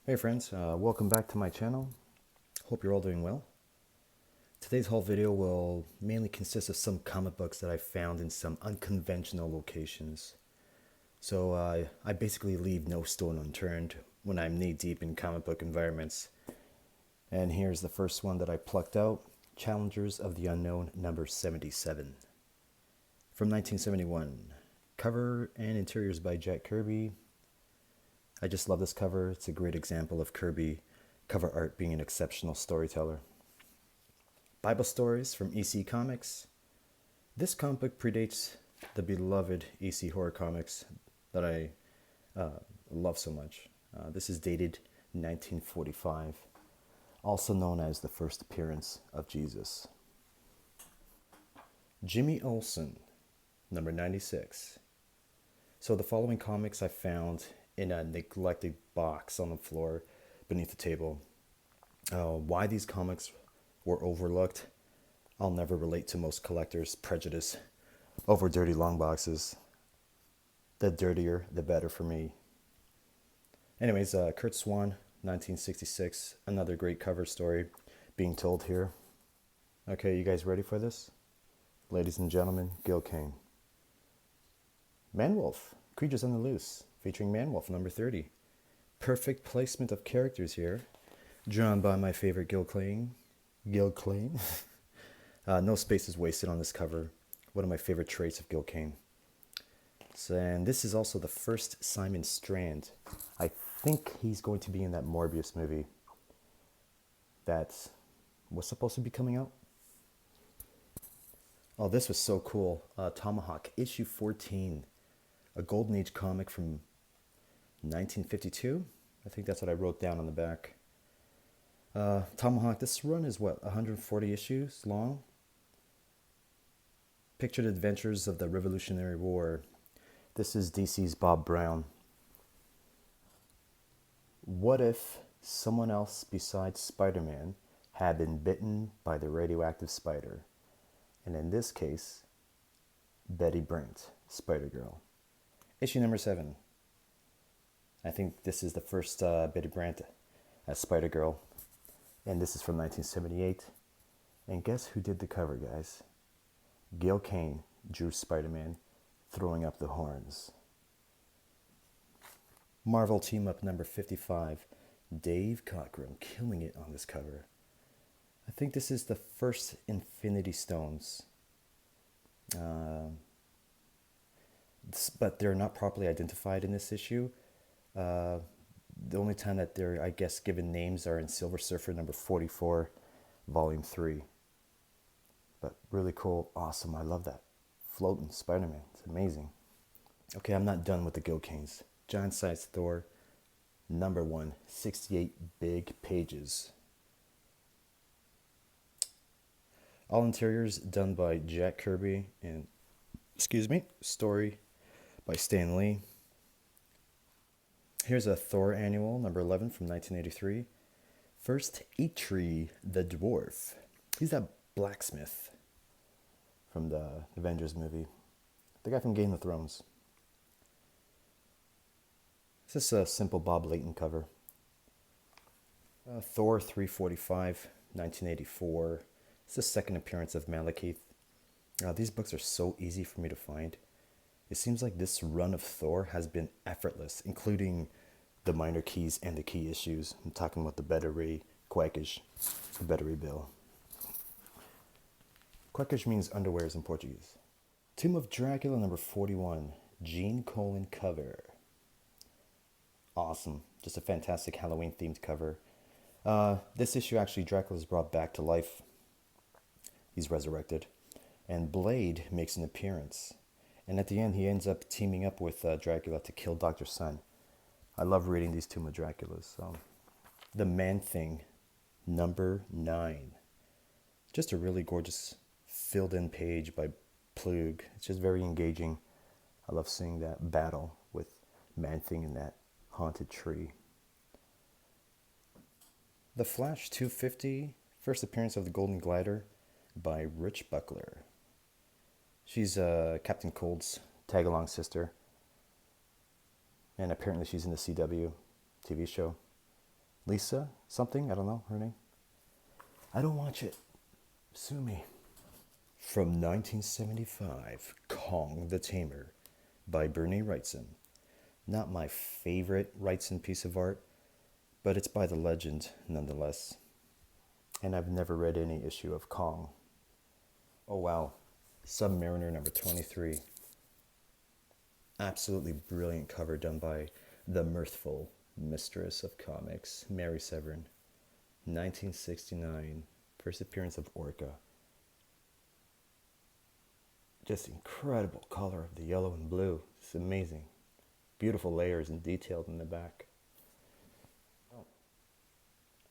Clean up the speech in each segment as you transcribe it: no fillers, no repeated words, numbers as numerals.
Hey friends, welcome back to my channel. Hope you're all doing well. Today's whole video will mainly consist of some comic books that I found in some unconventional locations. So I basically leave no stone unturned when I'm knee deep in comic book environments. And here's the first one that I plucked out, Challengers of the Unknown number 77. From 1971. Cover and interiors by Jack Kirby. I just love this cover. It's a great example of Kirby cover art being an exceptional storyteller. Bible Stories from EC Comics. This comic book predates the beloved EC horror comics that I love so much. This is dated 1945, also known as the first appearance of Jesus. Jimmy Olsen, number 96. So the following comics I found in a neglected box on the floor beneath the table. Why these comics were overlooked, I'll never relate to most collectors' prejudice over dirty long boxes. The dirtier, the better for me. Anyways, Kurt Swan, 1966, another great cover story being told here. Okay, you guys ready for this? Ladies and gentlemen, Gill King. Manwolf, Creatures on the Loose, featuring Manwolf, number 30. Perfect placement of characters here. Drawn by my favorite Gil King. No space is wasted on this cover. One of my favorite traits of Gil Kane. And this is also the first Simon Strand. I think he's going to be in that Morbius movie that was supposed to be coming out. Oh, this was so cool. Tomhawk, issue 14. A Golden Age comic from 1952. I think that's what I wrote down on the back. Tomahawk, this run is what, 140 issues long? Pictured adventures of the Revolutionary War. This is DC's Bob Brown. What if someone else besides Spider-Man had been bitten by the radioactive spider? And in this case, Betty Brant, Spider-Girl. Issue number 7. I think this is the first Betty Brant as Spider-Girl. And this is from 1978. And guess who did the cover, guys? Gil Kane Juice Spider-Man throwing up the horns. Marvel Team Up number 55. Dave Cockrum killing it on this cover. I think this is the first Infinity Stones. But they're not properly identified in this issue. The only time that they're, I guess, given names are in Silver Surfer number 44, volume 3. But really cool, awesome, I love that. Floating Spider-Man, it's amazing. Okay, I'm not done with the Gil Kings. Giant Size Thor, number 1, 68 big pages. All interiors done by Jack Kirby and, story by Stan Lee. Here's a Thor Annual, number 11 from 1983. First, Eitri the Dwarf. He's that blacksmith from the Avengers movie. The guy from Game of Thrones. This is a simple Bob Layton cover. Thor 345, 1984. It's the second appearance of Malekith. These books are so easy for me to find. It seems like this run of Thor has been effortless, including the minor keys and the key issues. I'm talking about the Bettery Cuecas, the Bettery Bill. Cuecas means underwears in Portuguese. Tomb of Dracula number 41, Gene Colan cover. Awesome, just a fantastic Halloween themed cover. This issue actually Dracula is brought back to life. He's resurrected. And Blade makes an appearance. And at the end, he ends up teaming up with Dracula to kill Dr. Sun. I love reading these Tomb of Draculas. The Man-Thing, number 9. Just a really gorgeous filled-in page by Plug. It's just very engaging. I love seeing that battle with Man-Thing in that haunted tree. The Flash 250, first appearance of the Golden Glider by Rich Buckler. She's Captain Cold's tag-along sister. And apparently she's in the CW TV show. Lisa something, I don't know her name. I don't watch it. Sue me. From 1975, Kong the Tamer by Byrne Wrightson. Not my favorite Wrightson piece of art, but it's by the legend nonetheless. And I've never read any issue of Kong. Oh wow, Submariner number 23. Absolutely brilliant cover done by the mirthful mistress of comics, Mary Severin. 1969, first appearance of Orca. Just incredible color of the yellow and blue. It's amazing. Beautiful layers and detailed in the back. Oh.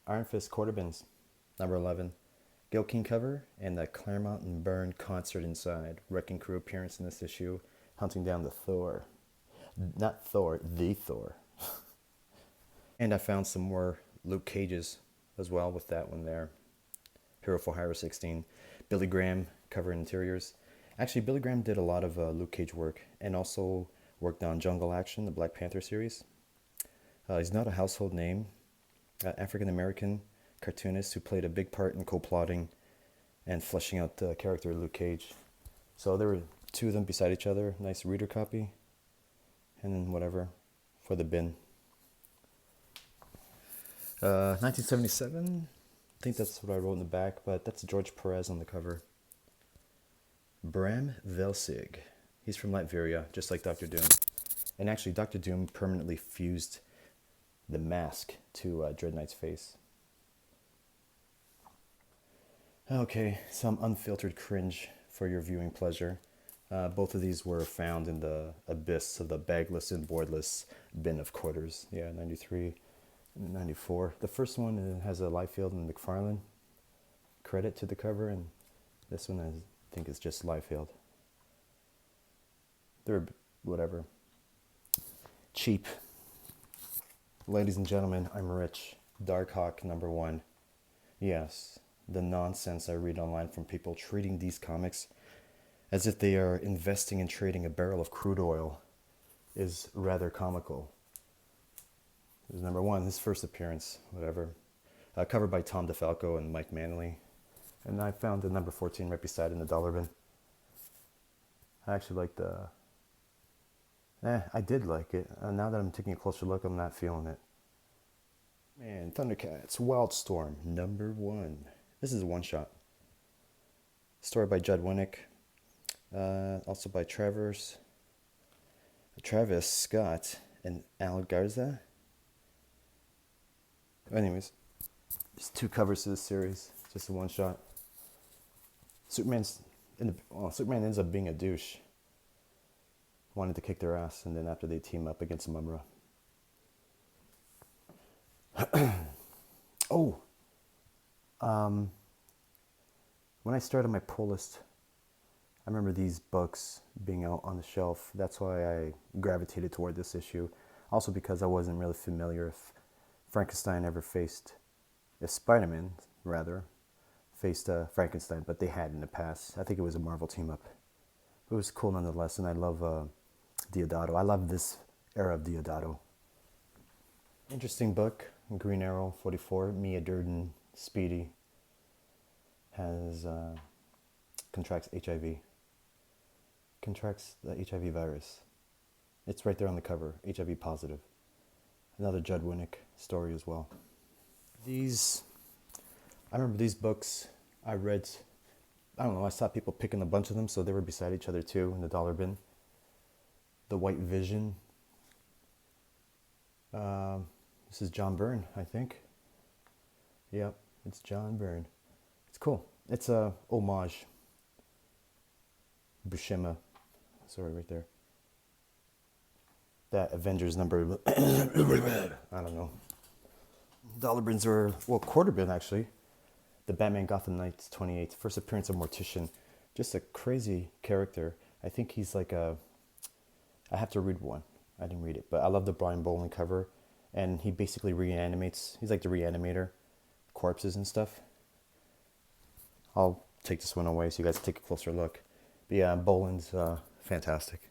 Iron Fist Quarter Bins, number 11. Gill King cover and the Claremont and Byrne concert inside. Wrecking Crew appearance in this issue, hunting down the Thor. Not Thor, the Thor. And I found some more Luke Cages as well with that one there. Hero for Hire 16. Billy Graham cover interiors. Actually, Billy Graham did a lot of Luke Cage work and also worked on Jungle Action, the Black Panther series. He's not a household name. African-American cartoonist who played a big part in co-plotting and fleshing out the character of Luke Cage. So there were two of them beside each other. Nice reader copy. And then whatever for the bin. 1977. I think that's what I wrote in the back, but that's George Perez on the cover. Bram Velsig. He's from Latveria, just like Dr. Doom. And actually, Dr. Doom permanently fused the mask to Dread Knight's face. Okay, some unfiltered cringe for your viewing pleasure. Both of these were found in the abyss of the bagless and boardless bin of quarters. Yeah, 93 and 94. The first one has a Liefeld and McFarlane credit to the cover, and this one I think is just Liefeld. They're whatever. Cheap. Ladies and gentlemen, I'm rich. Darkhawk number 1. Yes, the nonsense I read online from people treating these comics as if they are investing in trading a barrel of crude oil is rather comical. This is number 1, his first appearance, whatever. Covered by Tom DeFalco and Mike Manley. And I found the number 14 right beside in the dollar bin. I actually like the... I did like it. Now that I'm taking a closer look, I'm not feeling it. Man, Thundercats, Wildstorm, number 1. This is a one-shot. Story by Judd Winnick. Also by Travis Scott and Al Garza. Anyways, there's 2 covers to this series. Just a one-shot. Superman ends up being a douche. Wanted to kick their ass, and then after they team up against Mumra. When I started my pull list, I remember these books being out on the shelf. That's why I gravitated toward this issue. Also because I wasn't really familiar if Frankenstein ever faced, if Spider-Man, rather, faced Frankenstein, but they had in the past. I think it was a Marvel team-up. It was cool nonetheless, and I love Deodato. I love this era of Deodato. Interesting book. Green Arrow 44. Mia Durden, Speedy, has contracts HIV. Contracts the HIV virus. It's right there on the cover. HIV positive. Another Judd Winnick story as well. I remember these books I read. I don't know, I saw people picking a bunch of them, so they were beside each other too in the dollar bin. The White Vision. This is John Byrne, I think. Yep, it's John Byrne. It's cool. It's a homage. Buscema. Sorry, right there. That Avengers number. I don't know. Dollar bins are, well, quarter bin actually. The Batman Gotham Knights 28, first appearance of Mortician. Just a crazy character. I think he's like I have to read one. I didn't read it, but I love the Brian Boland cover. And he basically reanimates. He's like the reanimator. Corpses and stuff. I'll take this one away so you guys take a closer look. But yeah, Boland's fantastic.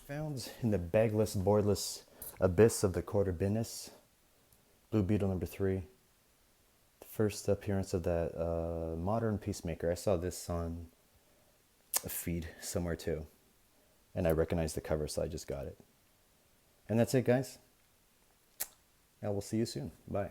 Found in the bagless, boardless abyss of the quarter binness. Blue Beetle number 3. The first appearance of that modern Peacemaker. I saw this on a feed somewhere too. And I recognized the cover, so I just got it. And that's it, guys. I will see you soon. Bye.